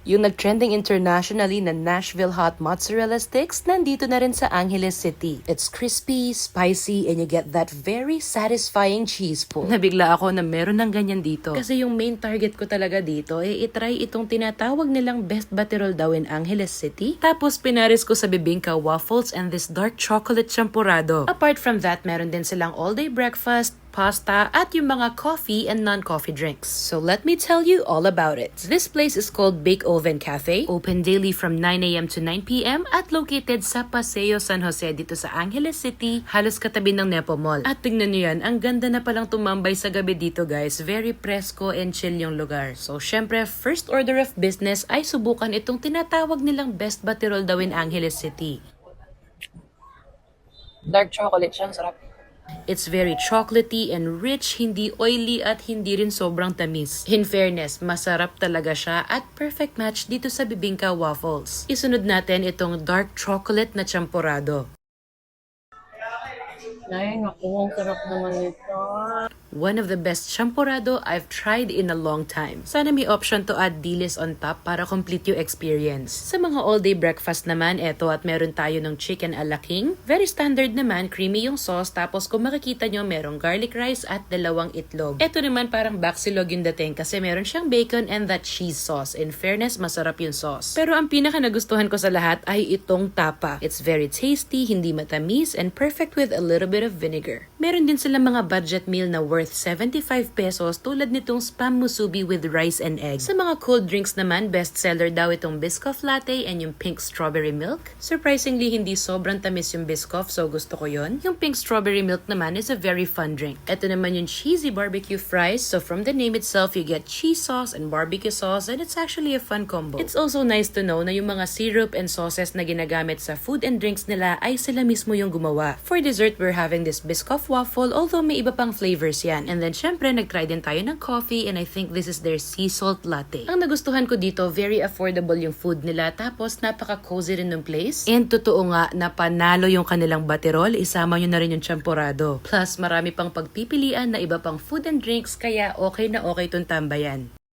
Yung nag-trending internationally na Nashville Hot Mozzarella Sticks, nandito na rin sa Angeles City. It's crispy, spicy, and you get that very satisfying cheese pull. Nabigla ako na meron ng ganyan dito. Kasi yung main target ko talaga dito, itry itong tinatawag nilang best batterol daw in Angeles City. Tapos pinaris ko sa bibingka waffles and this dark chocolate champurrado. Apart from that, meron din silang all-day breakfast, pasta, at yung mga coffee and non-coffee drinks. So let me tell you all about it. This place is called Bake Oven Cafe, open daily from 9 a.m. to 9 p.m. at located sa Paseo San Jose dito sa Angeles City, halos katabi ng Nepo Mall. At tingnan nyo yan, ang ganda na palang tumambay sa gabi dito guys. Very presko and chill yung lugar. So syempre, first order of business ay subukan itong tinatawag nilang best batterol daw in Angeles City. Dark chocolate siya, sarap. It's very chocolatey and rich, hindi oily at hindi rin sobrang tamis. In fairness, masarap talaga siya at perfect match dito sa bibingka waffles. Isunod natin itong dark chocolate na champurado. Ay, naku, ang sarap naman ito. One of the best champurado I've tried in a long time. Sana may option to add dilis on top para complete yung experience. Sa mga all-day breakfast naman, eto at meron tayo ng chicken a la king. Very standard naman, creamy yung sauce. Tapos kung makikita nyo, merong garlic rice at 2 itlog. Eto naman parang baksilog yung dating kasi meron siyang bacon and that cheese sauce. In fairness, masarap yung sauce. Pero ang pinaka nagustuhan ko sa lahat ay itong tapa. It's very tasty, hindi matamis, and perfect with a little bit of vinegar. Meron din silang mga budget meal na worth 75 pesos tulad nitong spam musubi with rice and egg. Sa mga cold drinks naman, bestseller daw itong Biscoff latte and yung pink strawberry milk. Surprisingly, hindi sobrang tamis yung Biscoff, so gusto ko yon. Yung pink strawberry milk naman is a very fun drink. Ito naman yung cheesy barbecue fries, so from the name itself, you get cheese sauce and barbecue sauce and it's actually a fun combo. It's also nice to know na yung mga syrup and sauces na ginagamit sa food and drinks nila ay sila mismo yung gumawa. For dessert, we're having this Biscoff waffle, although may iba pang flavors yan. And then syempre, nag-try din tayo ng coffee and I think this is their sea salt latte. Ang nagustuhan ko dito, very affordable yung food nila tapos napaka-cozy rin ng place. And totoo nga, na panalo yung kanilang baterol, isama nyo na rin yung champurado. Plus, marami pang pagpipilian na iba pang food and drinks kaya okay na okay itong tambayan.